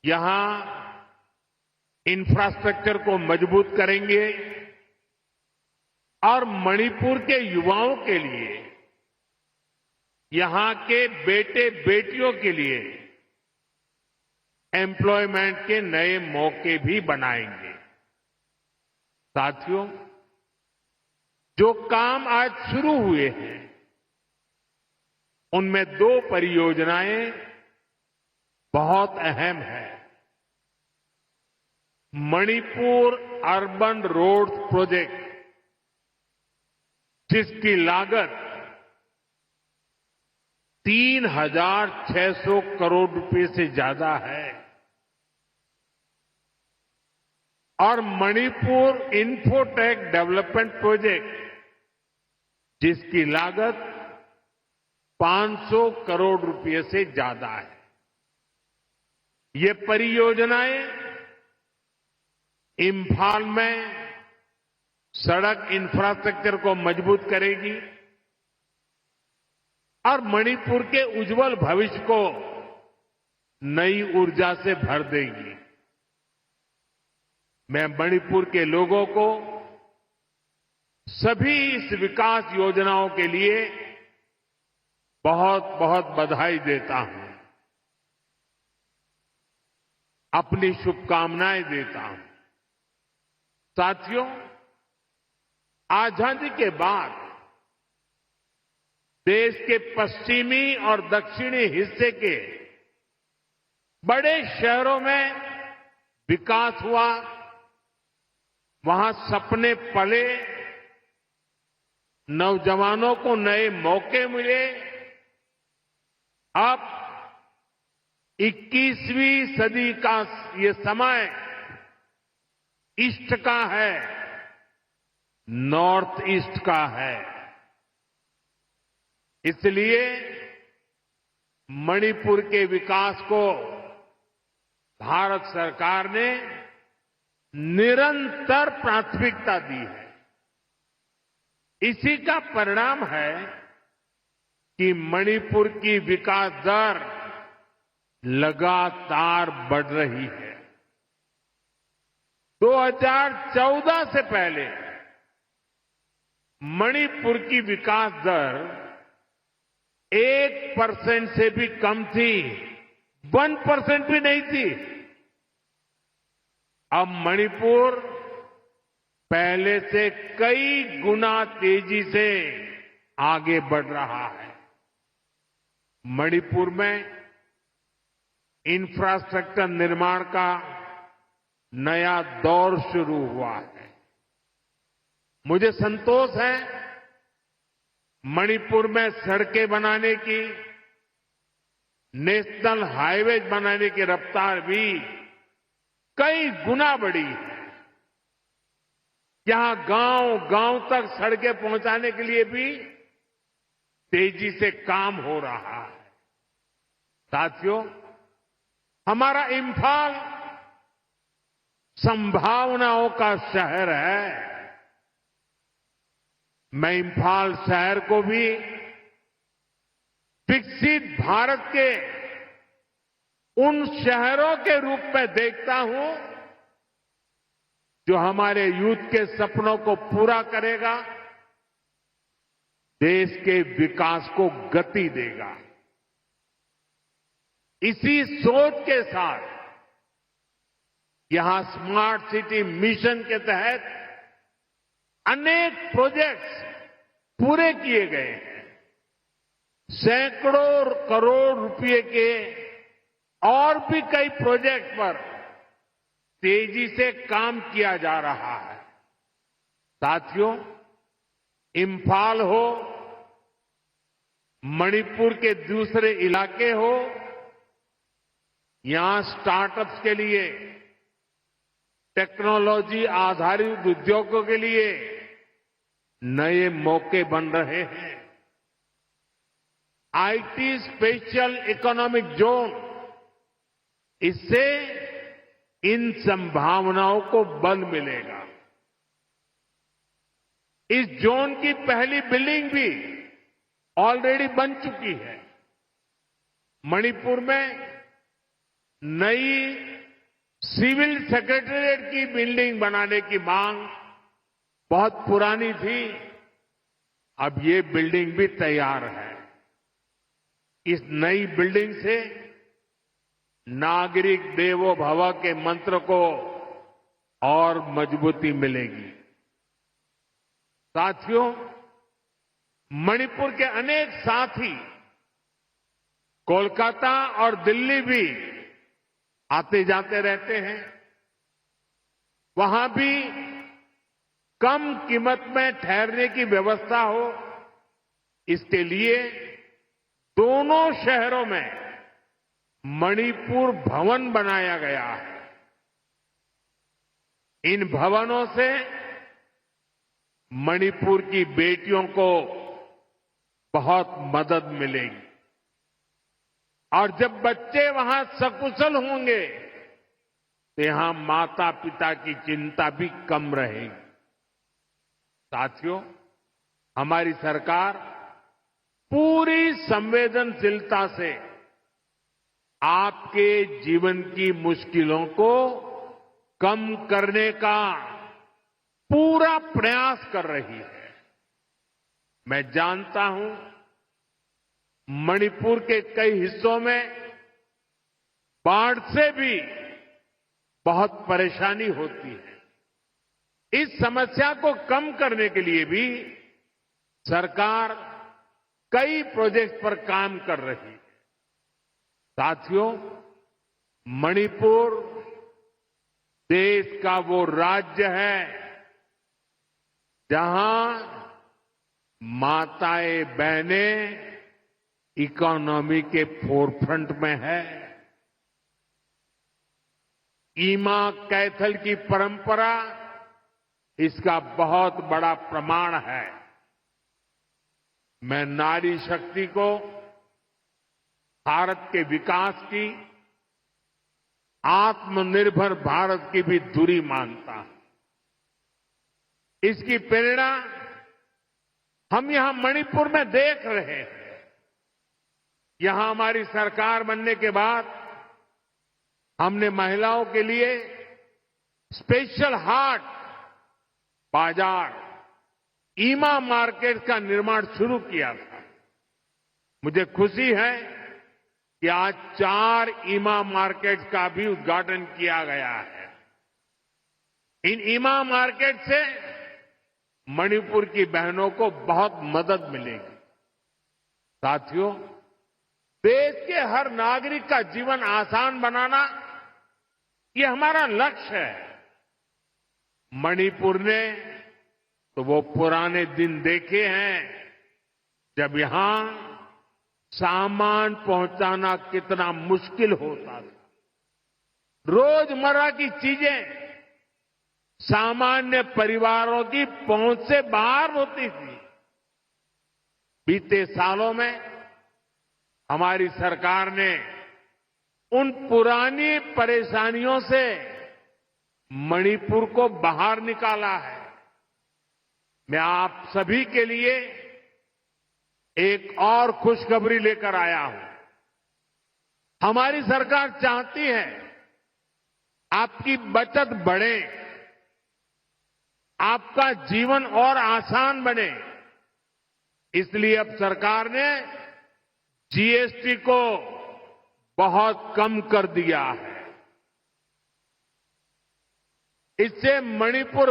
यहां इंफ्रास्ट्रक्चर को मजबूत करेंगे और मणिपुर के युवाओं के लिए, यहां के बेटे बेटियों के लिए एम्प्लॉयमेंट के नए मौके भी बनाएंगे। साथियों, जो काम आज शुरू हुए हैं उनमें 2 परियोजनाएं बहुत अहम हैं। मणिपुर अर्बन रोड प्रोजेक्ट, जिसकी लागत 3,600 करोड़ रुपए से ज्यादा है, और मणिपुर इंफोटेक डेवलपमेंट प्रोजेक्ट, जिसकी लागत 500 करोड़ रुपए से ज्यादा है। ये परियोजनाएं इंफाल में सड़क इंफ्रास्ट्रक्चर को मजबूत करेगी और मणिपुर के उज्जवल भविष्य को नई ऊर्जा से भर देगी। मैं मणिपुर के लोगों को सभी इस विकास योजनाओं के लिए बहुत बहुत बधाई देता हूं, अपनी शुभकामनाएं देता हूं। साथियों, आजादी के बाद देश के पश्चिमी और दक्षिणी हिस्से के बड़े शहरों में विकास हुआ, वहां सपने पले, नौजवानों को नए मौके मिले। अब 21वीं सदी का ये समय ईस्ट का है, नॉर्थ ईस्ट का है। इसलिए मणिपुर के विकास को भारत सरकार ने निरंतर प्राथमिकता दी है। इसी का परिणाम है कि मणिपुर की विकास दर लगातार बढ़ रही है। 2014 से पहले मणिपुर की विकास दर 1% से भी कम थी, 1% भी नहीं थी। अब मणिपुर पहले से कई गुना तेजी से आगे बढ़ रहा है। मणिपुर में इंफ्रास्ट्रक्चर निर्माण का नया दौर शुरू हुआ है। मुझे संतोष है, मणिपुर में सड़कें बनाने की, नेशनल हाईवेज बनाने की रफ्तार भी कई गुना बढ़ी है। यहां गांव-गांव तक सड़कें पहुंचाने के लिए भी तेजी से काम हो रहा है। साथियों, हमारा इंफाल संभावनाओं का शहर है। मैं इंफाल शहर को भी विकसित भारत के उन शहरों के रूप में देखता हूं जो हमारे यूथ के सपनों को पूरा करेगा, देश के विकास को गति देगा। इसी सोच के साथ यहां स्मार्ट सिटी मिशन के तहत अनेक प्रोजेक्ट्स पूरे किए गए हैं। सैकड़ों करोड़ रुपए के और भी कई प्रोजेक्ट पर तेजी से काम किया जा रहा है। साथियों, इंफाल हो, मणिपुर के दूसरे इलाके हो, यहां स्टार्टअप्स के लिए, टेक्नोलॉजी आधारित उद्योगों के लिए नए मौके बन रहे हैं। आईटी स्पेशल इकोनॉमिक जोन, इससे इन संभावनाओं को बल मिलेगा। इस जोन की पहली बिल्डिंग भी ऑलरेडी बन चुकी है। मणिपुर में नई सिविल सेक्रेटेरिएट की बिल्डिंग बनाने की मांग बहुत पुरानी थी। अब ये बिल्डिंग भी तैयार है। इस नई बिल्डिंग से नागरिक देवो भव के मंत्र को और मजबूती मिलेगी। साथियों, मणिपुर के अनेक साथी कोलकाता और दिल्ली भी आते जाते रहते हैं। वहां भी कम कीमत में ठहरने की व्यवस्था हो, इसके लिए दोनों शहरों में मणिपुर भवन बनाया गया है। इन भवनों से मणिपुर की बेटियों को बहुत मदद मिलेगी और जब बच्चे वहां सकुशल होंगे तो यहां माता पिता की चिंता भी कम रहेगी। साथियों, हमारी सरकार पूरी संवेदनशीलता से आपके जीवन की मुश्किलों को कम करने का पूरा प्रयास कर रही है। मैं जानता हूं मणिपुर के कई हिस्सों में बाढ़ से भी बहुत परेशानी होती है। इस समस्या को कम करने के लिए भी सरकार कई प्रोजेक्ट पर काम कर रही है। साथियों, मणिपुर देश का वो राज्य है जहां माताएं बहनें इकोनॉमी के फोरफ्रंट में है। ईमा कैथल की परंपरा इसका बहुत बड़ा प्रमाण है। मैं नारी शक्ति को भारत के विकास की, आत्मनिर्भर भारत की भी धुरी मानता हूं। इसकी प्रेरणा हम यहां मणिपुर में देख रहे हैं। यहां हमारी सरकार बनने के बाद हमने महिलाओं के लिए स्पेशल हाट, बाजार, ईमा मार्केट का निर्माण शुरू किया था। मुझे खुशी है कि आज 4 ईमा मार्केट का भी उद्घाटन किया गया है। इन ईमा मार्केट से मणिपुर की बहनों को बहुत मदद मिलेगी। साथियों, देश के हर नागरिक का जीवन आसान बनाना ये हमारा लक्ष्य है। मणिपुर ने तो वो पुराने दिन देखे हैं जब यहां सामान पहुंचाना कितना मुश्किल होता था। रोजमर्रा की चीजें सामान्य परिवारों की पहुंच से बाहर होती थी। बीते सालों में हमारी सरकार ने उन पुरानी परेशानियों से मणिपुर को बाहर निकाला है। मैं आप सभी के लिए एक और खुशखबरी लेकर आया हूं। हमारी सरकार चाहती है आपकी बचत बढ़े, आपका जीवन और आसान बने। इसलिए अब सरकार ने जीएसटी को बहुत कम कर दिया है। इससे मणिपुर